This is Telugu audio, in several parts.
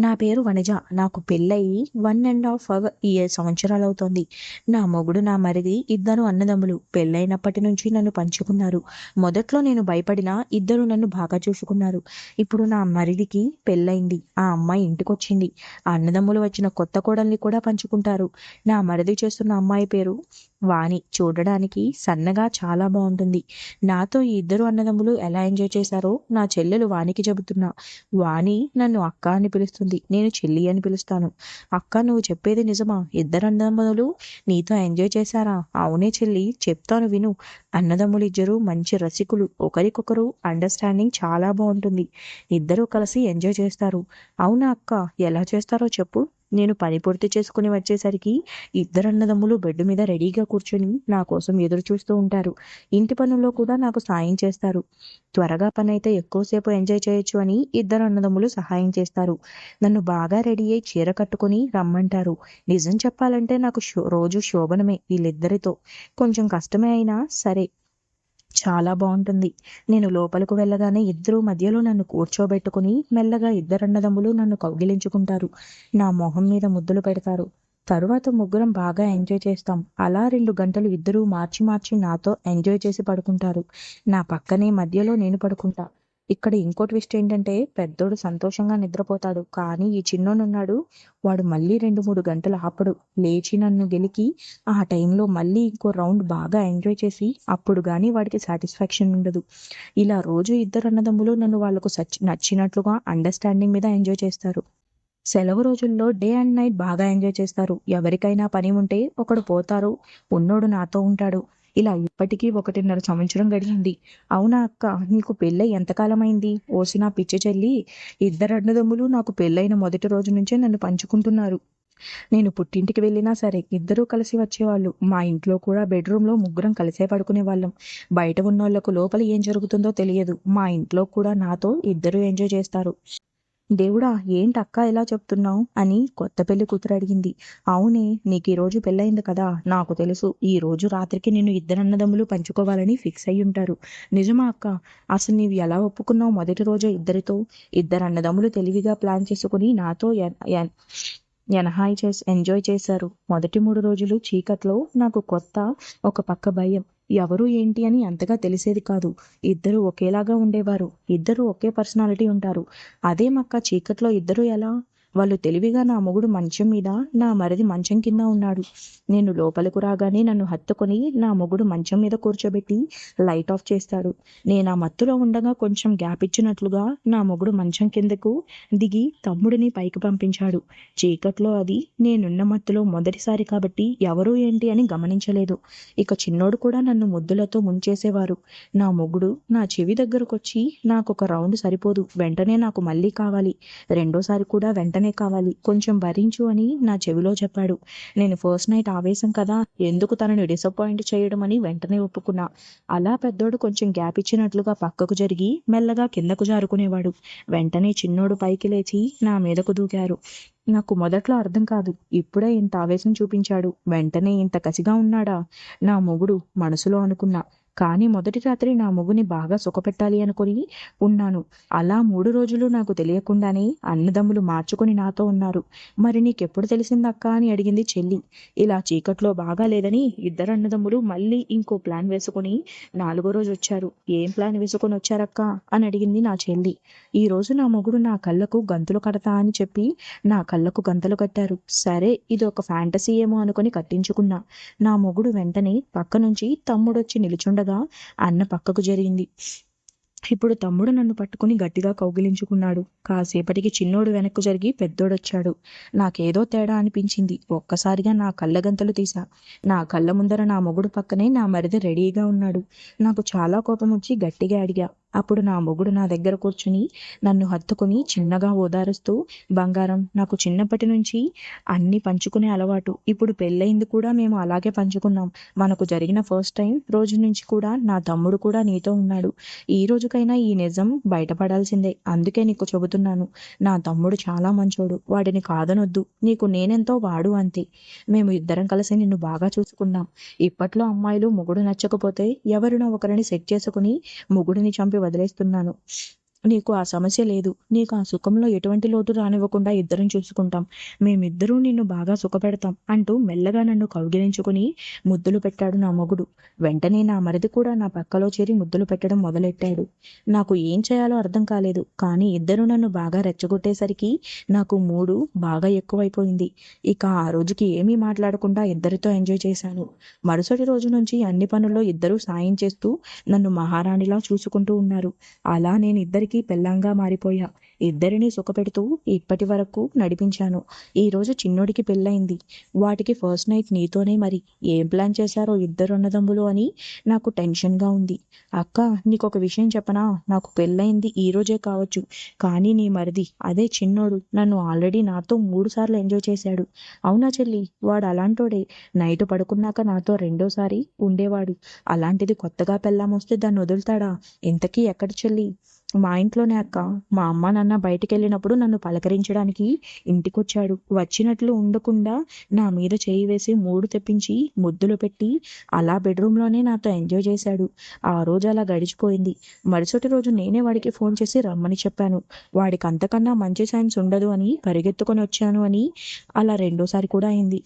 నా పేరు వనజ. నాకు పెళ్ళయి 1.5 సంవత్సరాలవుతోంది. నా మొగుడు, నా మరిది ఇద్దరు అన్నదమ్ములు. పెళ్ళైనప్పటి నుంచి నన్ను పంచుకున్నారు. మొదట్లో నేను భయపడినా ఇద్దరు నన్ను బాగా చూసుకున్నారు. ఇప్పుడు నా మరిదికి పెళ్ళయింది. ఆ అమ్మాయి ఇంటికొచ్చింది. ఆ అన్నదమ్ములు వచ్చిన కొత్త కోడల్ని కూడా పంచుకుంటారు. నా మరిది చేస్తున్న అమ్మాయి పేరు వాణి. చూడడానికి సన్నగా చాలా బాగుంటుంది. నాతో ఈ ఇద్దరు అన్నదమ్ములు ఎలా ఎంజాయ్ చేశారో నా చెల్లెలు వానికి చెబుతున్నా. వాణి నన్ను అక్క అని పిలుస్తుంది. నేను చెల్లి అని పిలుస్తాను. అక్క, నువ్వు చెప్పేది నిజమా? ఇద్దరు అన్నదమ్ములు నీతో ఎంజాయ్ చేశారా? అవునే చెల్లి, చెప్తాను విను. అన్నదమ్ములు ఇద్దరు మంచి రసికులు. ఒకరికొకరు అండర్స్టాండింగ్ చాలా బాగుంటుంది. ఇద్దరూ కలిసి ఎంజాయ్ చేస్తారు. అవునా అక్క, ఎలా చేస్తారో చెప్పు. నేను పని పూర్తి చేసుకుని వచ్చేసరికి ఇద్దరు అన్నదమ్ములు బెడ్ మీద రెడీగా కూర్చొని నా కోసం ఎదురు చూస్తూ ఉంటారు. ఇంటి పనుల్లో కూడా నాకు సాయం చేస్తారు. త్వరగా పని అయితే ఎక్కువసేపు ఎంజాయ్ చేయొచ్చు అని ఇద్దరు అన్నదమ్ములు సహాయం చేస్తారు. నన్ను బాగా రెడీ అయి చీర కట్టుకుని రమ్మంటారు. నిజం చెప్పాలంటే నాకు రోజు శోభనమే వీళ్ళిద్దరితో. కొంచెం కష్టమే అయినా సరే, చాలా బాగుంటుంది. నేను లోపలకు వెళ్ళగానే ఇద్దరు మధ్యలో నన్ను కూర్చోబెట్టుకుని మెల్లగా ఇద్దరన్నదమ్ములు నన్ను కౌగిలించుకుంటారు. నా మొహం మీద ముద్దులు పెడతారు. తరువాత ముగ్గురం బాగా ఎంజాయ్ చేస్తాం. అలా 2 గంటలు ఇద్దరూ మార్చి మార్చి నాతో ఎంజాయ్ చేసి పడుకుంటారు. నా పక్కనే మధ్యలో నేను పడుకుంటా. ఇక్కడ ఇంకో ట్విస్ట్ ఏంటంటే, పెద్దోడు సంతోషంగా నిద్రపోతాడు. కానీ ఈ చిన్నోనున్నాడు, వాడు మళ్ళీ 2-3 గంటలు ఆపడు. లేచి నన్ను గెలికి ఆ టైంలో మళ్ళీ ఇంకో రౌండ్ బాగా ఎంజాయ్ చేసి అప్పుడు కానీ వాడికి సాటిస్ఫాక్షన్ ఉండదు. ఇలా రోజు ఇద్దరు అన్నదమ్ములు నన్ను వాళ్ళకు నచ్చినట్లుగా అండర్స్టాండింగ్ మీద ఎంజాయ్ చేస్తారు. సెలవు రోజుల్లో డే అండ్ నైట్ బాగా ఎంజాయ్ చేస్తారు. ఎవరికైనా పని ఉంటే ఒకడు పోతారు, ఉన్నోడు నాతో ఉంటాడు. ఇలా ఇప్పటికీ 1.5 సంవత్సరం గడిచింది. అవునా అక్క, నీకు పెళ్ళై ఎంతకాలమైంది? ఓసి నా పిచ్చి చెల్లి, ఇద్దరు అన్నదమ్ములు నాకు పెళ్ళైన మొదటి రోజు నుంచే నన్ను పంచుకుంటున్నారు. నేను పుట్టింటికి వెళ్ళినా సరే ఇద్దరూ కలిసి వచ్చేవాళ్ళు. మా ఇంట్లో కూడా బెడ్రూమ్లో ముగ్గురం కలిసే పడుకునే వాళ్ళం. బయట ఉన్నోళ్లకు లోపల ఏం జరుగుతుందో తెలియదు. మా ఇంట్లో కూడా నాతో ఇద్దరూ ఎంజాయ్ చేస్తారు. దేవుడా, ఏంటక్కా ఇలా చెప్తున్నావు అని కొత్త పెళ్లి కూతురు అడిగింది. అవునే, నీకు ఈ రోజు పెళ్ళయింది కదా, నాకు తెలుసు ఈ రోజు రాత్రికి నిన్ను ఇద్దరు అన్నదమ్ములు పంచుకోవాలని ఫిక్స్ అయ్యి ఉంటారు. నిజమా అక్క? అసలు నీవు ఎలా ఒప్పుకున్నావు? మొదటి రోజే ఇద్దరితో ఇద్దరు అన్నదమ్ములు తెలివిగా ప్లాన్ చేసుకుని నాతో ఎంజాయ్ చేశారు. మొదటి 3 రోజులు చీకట్లో నాకు కొత్త, ఒక పక్క భయం. ఎవరు ఏంటి అని అంతగా తెలిసేది కాదు. ఇద్దరు ఒకేలాగా ఉండేవారు. ఇద్దరు ఒకే పర్సనాలిటీ ఉంటారు. అదే మక్క చీకట్లో ఇద్దరు ఎలా? వాళ్ళు తెలివిగా నా మొగుడు మంచం మీద, నా మరిది మంచం కింద ఉన్నాడు. నేను లోపలకు రాగానే నన్ను హత్తుకొని నా మొగుడు మంచం మీద కూర్చోబెట్టి లైట్ ఆఫ్ చేస్తాడు. నేను ఆ మత్తులో ఉండగా కొంచెం గ్యాప్ ఇచ్చినట్లుగా నా మొగుడు మంచం కిందకు దిగి తమ్ముడిని పైకి పంపించాడు. చీకట్లో అది నేనున్న మత్తులో మొదటిసారి కాబట్టి ఎవరు ఏంటి అని గమనించలేదు. ఇక చిన్నోడు కూడా నన్ను ముద్దులతో ముంచేసేవారు. నా మొగుడు నా చెవి దగ్గరకొచ్చి, నాకొక రౌండ్ సరిపోదు, వెంటనే నాకు మళ్ళీ కావాలి, రెండోసారి కూడా వెంటనే కావాలి, కొంచెం భరించు అని నా చెవిలో చెప్పాడు. నేను ఫస్ట్ నైట్ ఆవేశం కదా, ఎందుకు తనని డిసప్పాయింట్ చేయడం అని వెంటనే ఒప్పుకున్నా. అలా పెద్దోడు కొంచెం గ్యాప్ ఇచ్చినట్లుగా పక్కకు జరిగి మెల్లగా కిందకు జారుకునేవాడు. వెంటనే చిన్నోడు పైకి లేచి నా మీదకు దూకారు. నాకు మొదట్లో అర్థం కాదు. ఇప్పుడే ఇంత ఆవేశం చూపించాడు, వెంటనే ఇంత కసిగా ఉన్నాడా నా మొగుడు మనసులో అనుకున్నా. కానీ మొదటి రాత్రి నా మొగుని బాగా సుఖపెట్టాలి అనుకుని ఉన్నాను. అలా 3 రోజులు నాకు తెలియకుండానే అన్నదమ్ములు మార్చుకొని నాతో ఉన్నారు. మరి నీకెప్పుడు తెలిసిందక్కా అని అడిగింది చెల్లి. ఇలా చీకట్లో బాగా లేదని ఇద్దరు అన్నదమ్ములు మళ్ళీ ఇంకో ప్లాన్ వేసుకుని 4వ రోజు వచ్చారు. ఏం ప్లాన్ వేసుకొని వచ్చారక్కా అని అడిగింది నా చెల్లి. ఈ రోజు నా మొగుడు నా కళ్ళకు గంతులు కడతా అని చెప్పి నా కళ్ళకు గంతలు కట్టారు. సరే, ఇది ఒక ఫ్యాంటసీ ఏమో అనుకుని కట్టించుకున్నా. నా మొగుడు వెంటనే పక్క నుంచి తమ్ముడొచ్చి నిలుచుండగా అన్న పక్కకు జరిగింది. ఇప్పుడు తమ్ముడు నన్ను పట్టుకుని గట్టిగా కౌగిలించుకున్నాడు. కాసేపటికి చిన్నోడు వెనక్కు జరిగి పెద్దోడొచ్చాడు. నాకేదో తేడా అనిపించింది. ఒక్కసారిగా నా కళ్ళగంతలు తీసా. నా కళ్ళ ముందర నా మొగుడు పక్కనే నా మరిది రెడీగా ఉన్నాడు. నాకు చాలా కోపం వచ్చి గట్టిగా అడిగా. అప్పుడు నా మొగుడు నా దగ్గర కూర్చుని నన్ను హత్తుకుని చిన్నగా ఓదారుస్తూ, బంగారం, నాకు చిన్నప్పటి నుంచి అన్ని పంచుకునే అలవాటు. ఇప్పుడు పెళ్ళయింది కూడా మేము అలాగే పంచుకున్నాం. మనకు జరిగిన ఫస్ట్ టైం రోజు నుంచి కూడా నా తమ్ముడు కూడా నీతో ఉన్నాడు. ఈ రోజుకైనా ఈ నిజం బయటపడాల్సిందే. అందుకే నీకు చెబుతున్నాను. నా తమ్ముడు చాలా మంచోడు. వాడిని కాదనొద్దు. నీకు నేనెంతో వాడు అంతే. మేము ఇద్దరం కలిసి నిన్ను బాగా చూసుకున్నాం. ఇప్పట్లో అమ్మాయిలు మొగుడు నచ్చకపోతే ఎవరినో ఒకరిని సెట్ చేసుకుని మొగుడిని చంపి వదిలేస్తున్నాను. నీకు ఆ సమస్య లేదు. నీకు ఆ సుఖంలో ఎటువంటి లోటు రానివ్వకుండా ఇద్దరం చూసుకుంటాం. మేమిద్దరూ నిన్ను బాగా సుఖపెడతాం అంటూ మెల్లగా నన్ను కౌగిలించుకుని ముద్దులు పెట్టాడు నా మొగుడు. వెంటనే నా మరిది కూడా నా పక్కలో చేరి ముద్దులు పెట్టడం మొదలెట్టాడు. నాకు ఏం చేయాలో అర్థం కాలేదు. కానీ ఇద్దరూ నన్ను బాగా రెచ్చగొట్టేసరికి నాకు మూడు బాగా ఎక్కువైపోయింది. ఇక ఆ రోజుకి ఏమీ మాట్లాడకుండా ఇద్దరితో ఎంజాయ్ చేశాను. మరుసటి రోజు నుంచి అన్ని పనుల్లో ఇద్దరూ సాయం చేస్తూ నన్ను మహారాణిలా చూసుకుంటూ ఉన్నారు. అలా నేను ఇద్దరికీ పెళ్ళంగా మారిపోయా. ఇద్దరినీ సుఖపెడుతూ ఇప్పటి వరకు నడిపించాను. ఈరోజు చిన్నోడికి పెళ్ళయింది. వాటికి ఫస్ట్ నైట్ నీతోనే. మరి ఏం ప్లాన్ చేశారో ఇద్దరు అన్నదమ్ములు అని నాకు టెన్షన్గా ఉంది. అక్క, నీకొక విషయం చెప్పనా? నాకు పెళ్ళయింది ఈ రోజే కావచ్చు, కానీ నీ మరిది అదే చిన్నోడు నన్ను ఆల్రెడీ నాతో 3 సార్లు ఎంజాయ్ చేశాడు. అవునా చెల్లి? వాడు అలాంటోడే. నైట్ పడుకున్నాక నాతో రెండోసారి ఉండేవాడు. అలాంటిది కొత్తగా పెళ్ళాం వస్తే దాన్ని వదులుతాడా? ఇంతకీ ఎక్కడ చెల్లి? మా ఇంట్లోనే అక్క. మా అమ్మ నాన్న బయటికి వెళ్ళినప్పుడు నన్ను పలకరించడానికి ఇంటికొచ్చాడు. వచ్చినట్లు ఉండకుండా నా మీద చేయి వేసి 3 తెప్పించి ముద్దులు పెట్టి అలా బెడ్రూమ్లోనే నాతో ఎంజాయ్ చేశాడు. ఆ రోజు అలా గడిచిపోయింది. మరుసటి రోజు నేనే వాడికి ఫోన్ చేసి రమ్మని చెప్పాను. వాడికి అంతకన్నా మంచి సైన్స్ ఉండదు అని పరిగెత్తుకొని వచ్చాను అని. అలా రెండోసారి కూడా అయింది.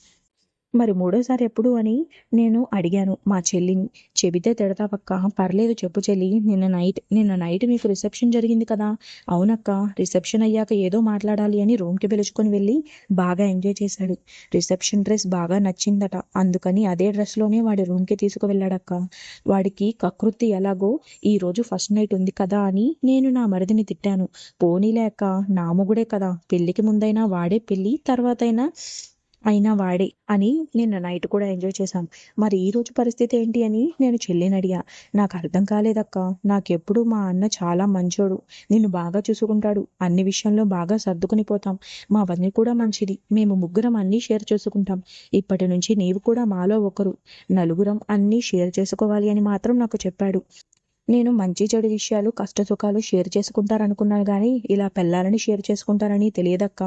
మరి మూడోసారి ఎప్పుడు అని నేను అడిగాను మా చెల్లిని. చెబితే తిడతావక్క, పర్లేదు చెప్పు చెల్లి. నిన్న నైట్ మీకు రిసెప్షన్ జరిగింది కదా? అవునక్క, రిసెప్షన్ అయ్యాక ఏదో మాట్లాడాలి అని రూమ్కి పిలుచుకొని వెళ్ళి బాగా ఎంజాయ్ చేశాడు. రిసెప్షన్ డ్రెస్ బాగా నచ్చిందట, అందుకని అదే డ్రెస్లోనే వాడి రూమ్కి తీసుకువెళ్ళాడక్క. వాడికి కకృతి ఎలాగో ఈ రోజు ఫస్ట్ నైట్ ఉంది కదా అని నేను నా మరిదిని తిట్టాను. పోనీలే అక్క, నా మొగుడే కదా, పెళ్లికి ముందైనా వాడే, పెళ్లి అయినా వాడే అని నిన్న నైట్ కూడా ఎంజాయ్ చేశాం. మరి ఈ రోజు పరిస్థితి ఏంటి అని నేను చెల్లిని అడిగా. నాకు అర్థం కాలేదక్క. నాకెప్పుడు మా అన్న చాలా మంచోడు, నిన్ను బాగా చూసుకుంటాడు, అన్ని విషయంలో బాగా సర్దుకుని పోతాం. మా వదిన కూడా మంచిది, మేము ముగ్గురం అన్నీ షేర్ చేసుకుంటాం. ఇప్పటి నుంచి నీవు కూడా మాలో ఒకరు, నలుగురం అన్నీ షేర్ చేసుకోవాలి అని మాత్రం నాకు చెప్పాడు. నేను మంచి చెడు విషయాలు కష్ట సుఖాలు షేర్ చేసుకుంటారనుకున్నాను కానీ ఇలా పెళ్ళాలని షేర్ చేసుకుంటారని తెలియదక్క.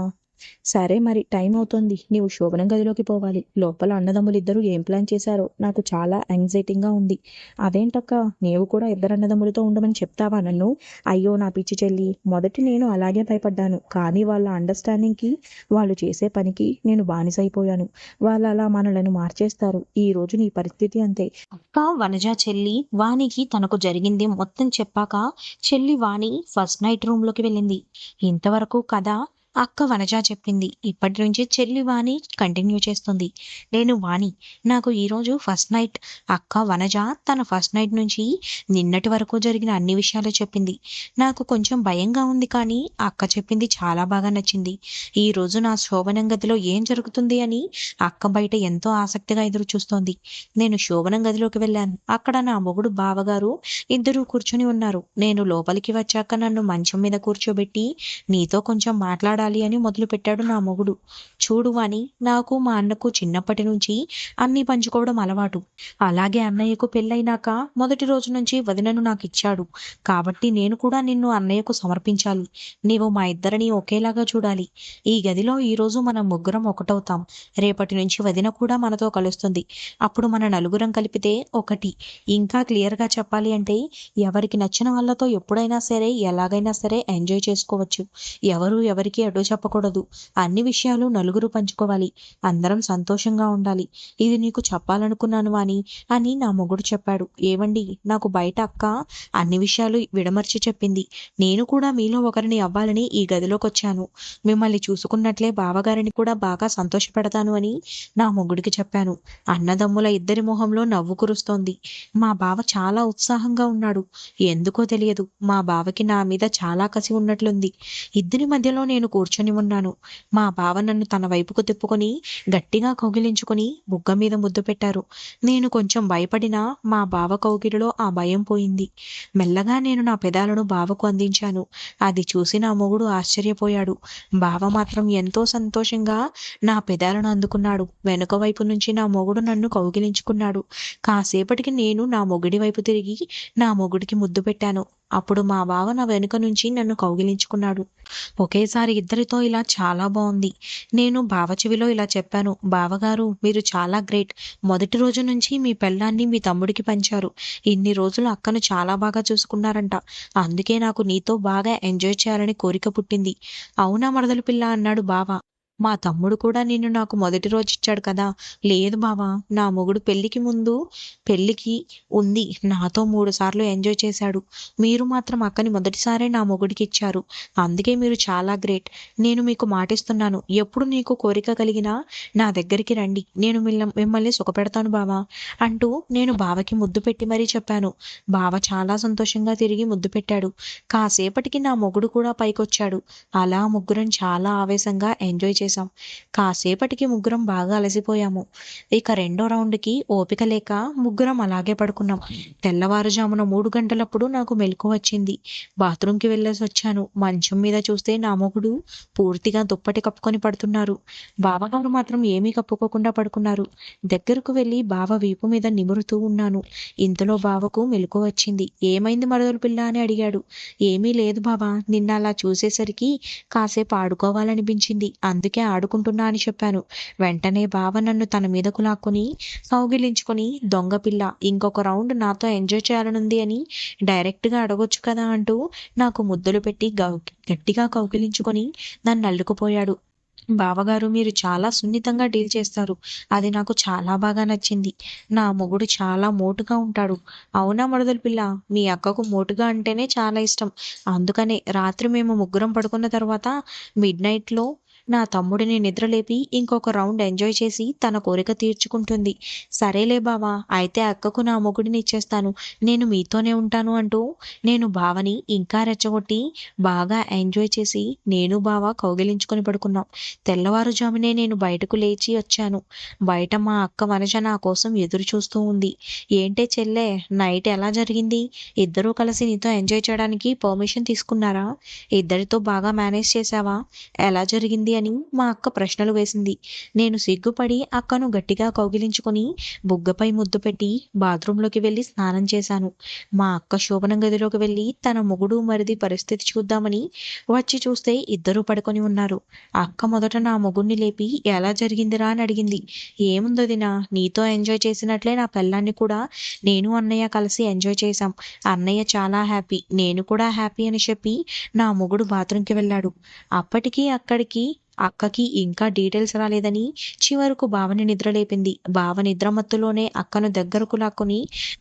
సరే మరి టైం అవుతోంది, నీవు శోభనం గదిలోకి పోవాలి. లోపల అన్నదమ్ములిద్దరూ ఏం ప్లాన్ చేశారో నాకు చాలా యాంగ్జైటీగా ఉంది. అదేంటక్క, నీవు కూడా ఇద్దరు అన్నదమ్ములతో ఉండమని చెప్తావా నన్ను? అయ్యో నా పిచ్చి చెల్లి, మొదటి నేను అలాగే భయపడ్డాను, కానీ వాళ్ళ అండర్స్టాండింగ్కి, వాళ్ళు చేసే పనికి నేను బానిసైపోయాను. వాళ్ళు అలా మనలను మార్చేస్తారు. ఈ రోజు నీ పరిస్థితి అంతే. అక్క వనజ చెల్లి వానికి తనకు జరిగింది మొత్తం చెప్పాక చెల్లి వాణి ఫస్ట్ నైట్ రూమ్లోకి వెళ్ళింది. ఇంతవరకు కథ అక్క వనజ చెప్పింది. ఇప్పటి నుంచి చెల్లి వాణి కంటిన్యూ చేస్తుంది. నేను వాణి, నాకు ఈరోజు ఫస్ట్ నైట్. అక్క వనజ తన ఫస్ట్ నైట్ నుంచి నిన్నటి వరకు జరిగిన అన్ని విషయాలు చెప్పింది. నాకు కొంచెం భయంగా ఉంది, కానీ అక్క చెప్పింది చాలా బాగా నచ్చింది. ఈరోజు నా శోభనం గదిలో ఏం జరుగుతుంది అని అక్క బయట ఎంతో ఆసక్తిగా ఎదురు చూస్తోంది. నేను శోభనం గదిలోకి వెళ్ళాను. అక్కడ నా మొగుడు బావగారు ఇద్దరూ కూర్చుని ఉన్నారు. నేను లోపలికి వచ్చాక నన్ను మంచం మీద కూర్చోబెట్టి నీతో కొంచెం మాట్లాడాలి అని మొదలు పెట్టాడు నా మొగుడు. చూడు వాణి, నాకు మా అన్నకు చిన్నప్పటి నుంచి అన్ని పంచుకోవడం అలవాటు. అలాగే అన్నయ్యకు పెళ్ళైనాక మొదటి రోజు నుంచి వదినను నాకు ఇచ్చాడు. కాబట్టి నేను కూడా నిన్ను అన్నయ్యకు సమర్పించాలి. నీవు మా ఇద్దరిని ఒకేలాగా చూడాలి. ఈ గదిలో ఈరోజు మనం ముగ్గురం ఒకటవుతాం. రేపటి నుంచి వదిన కూడా మనతో కలుస్తుంది. అప్పుడు మన నలుగురం కలిపితే ఒకటి. ఇంకా క్లియర్గా చెప్పాలి అంటే ఎవరికి నచ్చిన వాళ్ళతో ఎప్పుడైనా సరే ఎలాగైనా సరే ఎంజాయ్ చేసుకోవచ్చు. ఎవరు ఎవరికి అడ్డు చెప్పకూడదు. అన్ని విషయాలు నలుగురు పంచుకోవాలి. అందరం సంతోషంగా ఉండాలి. ఇది నీకు చెప్పాలనుకున్నాను వాణి అని నా మొగుడు చెప్పాడు. ఏవండి, నాకు బయట అక్క అన్ని విషయాలు విడమర్చి చెప్పింది. నేను కూడా మీలో ఒకరిని అవ్వాలని ఈ గదిలోకి వచ్చాను. మిమ్మల్ని చూసుకున్నట్లే బావగారిని కూడా బాగా సంతోషపెడతాను అని నా మొగుడికి చెప్పాను. అన్నదమ్ముల ఇద్దరి మొహంలో నవ్వు కురుస్తోంది. మా బావ చాలా ఉత్సాహంగా ఉన్నాడు. ఎందుకో తెలియదు, మా బావకి నా మీద చాలా కసి ఉన్నట్లుంది. ఇద్దరి మధ్యలో నేను కూర్చొని ఉన్నాను. మా బావ నన్ను తన వైపుకు తిప్పుకొని గట్టిగా కౌగిలించుకొని బుగ్గ మీద ముద్దు పెట్టారు. నేను కొంచెం భయపడినా మా బావ కౌగిలిలో ఆ భయం పోయింది. మెల్లగా నేను నా పెదాలను బావకు అందించాను. అది చూసి నా మొగుడు ఆశ్చర్యపోయాడు. బావ మాత్రం ఎంతో సంతోషంగా నా పెదాలను అందుకున్నాడు. వెనుక వైపు నుంచి నా మొగుడు నన్ను కౌగిలించుకున్నాడు. కాసేపటికి నేను నా మొగుడి వైపు తిరిగి నా మొగుడికి ముద్దు పెట్టాను. అప్పుడు మా బావ నా వెనుక నుంచి నన్ను కౌగిలించుకున్నాడు. ఒకేసారి ఇద్దరితో ఇలా చాలా బాగుంది. నేను బావ చెవిలో ఇలా చెప్పాను, బావగారు మీరు చాలా గ్రేట్. మొదటి రోజు నుంచి మీ పెళ్ళాన్ని మీ తమ్ముడికి పంచారు. ఇన్ని రోజులు అక్కను చాలా బాగా చూసుకున్నారంట. అందుకే నాకు నీతో బాగా ఎంజాయ్ చేయాలని కోరిక పుట్టింది. అవునా మరదలు పిల్ల అన్నాడు బావ. మా తమ్ముడు కూడా నిన్ను నాకు మొదటి రోజు ఇచ్చాడు కదా. లేదు బావా, నా మొగుడు పెళ్లికి ఉంది నాతో 3 సార్లు ఎంజాయ్ చేశాడు. మీరు మాత్రం అక్కని మొదటిసారే నా మొగుడికి ఇచ్చారు. అందుకే మీరు చాలా గ్రేట్. నేను మీకు మాటిస్తున్నాను, ఎప్పుడు నీకు కోరిక కలిగినా నా దగ్గరికి రండి, నేను మిమ్మల్ని సుఖపెడతాను బావా అంటూ నేను బావకి ముద్దు పెట్టి మరీ చెప్పాను. బావ చాలా సంతోషంగా తిరిగి ముద్దు పెట్టాడు. కాసేపటికి నా మొగుడు కూడా పైకొచ్చాడు. అలా ముగ్గురం చాలా ఆవేశంగా ఎంజాయ్ చేశాం. కాసేపటికి ముగ్గురం బాగా అలసిపోయాము. ఇక రెండో రౌండ్కి ఓపిక లేక ముగ్గురం అలాగే పడుకున్నాం. తెల్లవారుజామున 3 గంటలప్పుడు నాకు మెలకు వచ్చింది. బాత్రూంకి వెళ్ళేసి వచ్చాను. మంచం మీద చూస్తే నా మొగుడు పూర్తిగా దుప్పటి కప్పుకొని పడుతున్నారు. బావగారు మాత్రం ఏమీ కప్పుకోకుండా పడుకున్నారు. దగ్గరకు వెళ్ళి బావ వీపు మీద నిమురుతూ ఉన్నాను. ఇంతలో బావకు మెలకు వచ్చింది. ఏమైంది మరదలు పిల్ల అని అడిగాడు. ఏమీ లేదు బావా, నిన్న అలా చూసేసరికి కాసేపు ఆడుకోవాలనిపించింది, అందుకే ఆడుకుంటున్నా అని చెప్పాను. వెంటనే బావ నన్ను తన మీదకు లాక్కొని కౌగిలించుకొని, దొంగ పిల్ల ఇంకొక రౌండ్ నాతో ఎంజాయ్ చేయాలనుంది అని డైరెక్ట్గా అడగొచ్చు కదా అంటూ నాకు ముద్దులు పెట్టి గట్టిగా కౌగిలించుకొని నన్ను అల్లుకుపోయాడు. బావగారు మీరు చాలా సున్నితంగా డీల్ చేస్తారు. అది నాకు చాలా బాగా నచ్చింది. నా మొగుడు చాలా మోటుగా ఉంటాడు. అవునా మరదలు పిల్ల, మీ అక్కకు మోటుగా అంటేనే చాలా ఇష్టం. అందుకనే రాత్రి మేము ముగ్గురం పడుకున్న తర్వాత మిడ్‌నైట్‌లో నా తమ్ముడిని నిద్రలేపి ఇంకొక రౌండ్ ఎంజాయ్ చేసి తన కోరిక తీర్చుకుంటుంది. సరేలే బావా, అయితే అక్కకు నా మొగుడిని ఇచ్చేస్తాను, నేను మీతోనే ఉంటాను అంటూ నేను బావని ఇంకా రెచ్చగొట్టి బాగా ఎంజాయ్ చేసి నేను బావ కౌగిలించుకొని పడుకున్నాం. తెల్లవారుజామునే నేను బయటకు లేచి వచ్చాను. బయట మా అక్క వనజ నా కోసం ఎదురు చూస్తూ ఉంది. ఏంటే చెల్లె, నైట్ ఎలా జరిగింది? ఇద్దరూ కలిసి నీతో ఎంజాయ్ చేయడానికి పర్మిషన్ తీసుకున్నారా? ఇద్దరితో బాగా మేనేజ్ చేశావా? ఎలా జరిగింది అని మా అక్క ప్రశ్నలు వేసింది. నేను సిగ్గుపడి అక్కను గట్టిగా కౌగిలించుకొని బుగ్గపై ముద్దు పెట్టి బాత్రూంలోకి వెళ్ళి స్నానం చేశాను. మా అక్క శోభనం గదిలోకి వెళ్ళి తన మొగుడు మరిది పరిస్థితి చూద్దామని వచ్చి చూస్తే ఇద్దరూ పడుకొని ఉన్నారు. అక్క మొదట నా మొగుడిని లేపి ఎలా జరిగిందిరా అని అడిగింది. ఏముందొదినా, నీతో ఎంజాయ్ చేసినట్లే నా పెళ్ళాన్ని కూడా నేను అన్నయ్య కలిసి ఎంజాయ్ చేశాం. అన్నయ్య చాలా హ్యాపీ, నేను కూడా హ్యాపీ అని చెప్పి నా మొగుడు బాత్రూంకి వెళ్ళాడు. అప్పటికి అక్కకి ఇంకా డీటెయిల్స్ రాలేదని చివరకు బావని నిద్రలేపింది. బావ నిద్రమత్తులోనే అక్కను దగ్గరకు లాక్కొని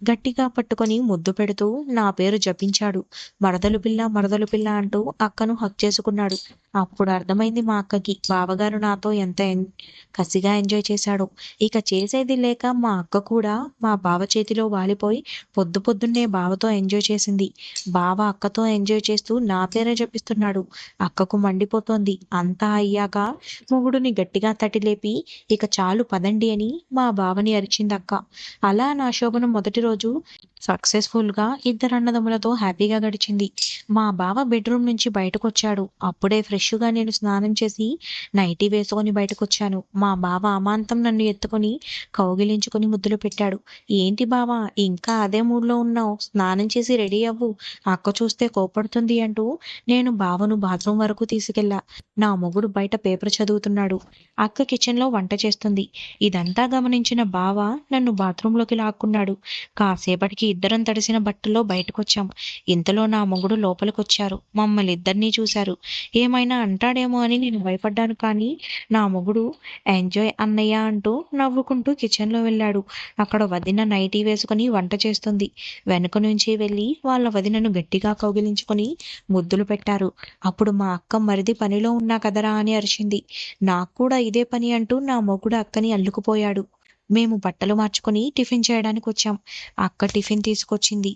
గట్టిగా పట్టుకొని ముద్దు పెడుతూ నా పేరు జపించాడు. మరదలు పిల్ల అంటూ అక్కను హక్ చేసుకున్నాడు. అప్పుడు అర్థమైంది మా అక్కకి బావగారు నాతో ఎంత కసిగా ఎంజాయ్ చేశాడో. ఇక చేసేది లేక మా అక్క కూడా మా బావ చేతిలో వాలిపోయి పొద్దున్నే బావతో ఎంజాయ్ చేసింది. బావ అక్కతో ఎంజాయ్ చేస్తూ నా పేరే జపిస్తున్నాడు. అక్కకు మండిపోతోంది. అంతా అయ్యాక మొగుడుని గట్టిగా తట్టిలేపి ఇక చాలు పదండి అని మా బావని అరిచింది అక్క. అలా నా శోభనం మొదటి రోజు సక్సెస్ఫుల్గా ఇద్దరు అన్నదమ్ములతో హ్యాపీగా గడిచింది. మా బావ బెడ్రూమ్ నుంచి బయటకు వచ్చాడు. అప్పుడే ఫ్రెష్గా నేను స్నానం చేసి నైటీ వేసుకొని బయటకొచ్చాను. మా బావ అమాంతం నన్ను ఎత్తుకొని కౌగిలించుకొని ముద్దులు పెట్టాడు. ఏంటి బావా, ఇంకా అదే మూడ్లో ఉన్నావు, స్నానం చేసి రెడీ అవ్వు, అక్క చూస్తే కోపడుతుంది అంటూ నేను బావను బాత్రూమ్ వరకు తీసుకెళ్లా. నా మొగుడు బయట పేపర్ చదువుతున్నాడు. అక్క కిచెన్లో వంట చేస్తుంది. ఇదంతా గమనించిన బావ నన్ను బాత్రూంలోకి లాక్కున్నాడు. కాసేపటికి ఇద్దరం తడిసిన బట్టల్లో బయటకొచ్చాం. ఇంతలో నా మొగుడు లోపలికొచ్చారు. మమ్మల్ని ఇద్దరినీ చూశారు. ఏమైనా అంటాడేమో అని నేను భయపడ్డాను. కానీ నా మొగుడు ఎంజాయ్ అన్నయ్య అంటూ నవ్వుకుంటూ కిచెన్లో వెళ్ళాడు. అక్కడ వదిన నైటీ వేసుకుని వంట చేస్తుంది. వెనుక నుంచి వెళ్ళి వాళ్ళ వదినను గట్టిగా కౌగిలించుకొని ముద్దులు పెట్టారు. అప్పుడు మా అక్క మరిది పనిలో ఉన్నా కదరా అని అరిచింది. నాకు కూడా ఇదే పని అంటూ నా మొగుడు అక్కని అల్లుకుపోయాడు. మేము బట్టలు మార్చుకొని టిఫిన్ చేయడానికి వచ్చాం. అక్క టిఫిన్ తీసుకొచ్చింది.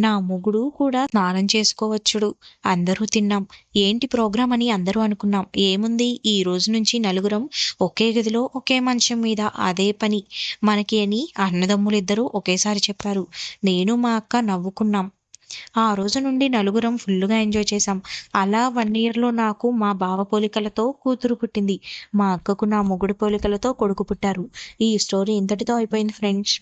నా మొగుడు కూడా స్నానం చేసుకోవచ్చుడు. అందరూ తిన్నాం. ఏంటి ప్రోగ్రాం అని అందరూ అనుకున్నాం. ఏముంది, ఈ రోజు నుంచి నలుగురం ఒకే గదిలో ఒకే మంచం మీద అదే పని మనకి అని అన్నదమ్ములిద్దరూ ఒకేసారి చెప్పారు. నేను మా అక్క నవ్వుకున్నాం. ఆ రోజు నుండి నలుగురం ఫుల్లుగా ఎంజాయ్ చేశాం. అలా 1 ఇయర్లో నాకు మా బావ పోలికలతో కూతురు పుట్టింది. మా అక్కకు నా మొగుడు పోలికలతో కొడుకు పుట్టారు. ఈ స్టోరీ ఇంతటితో అయిపోయింది ఫ్రెండ్స్.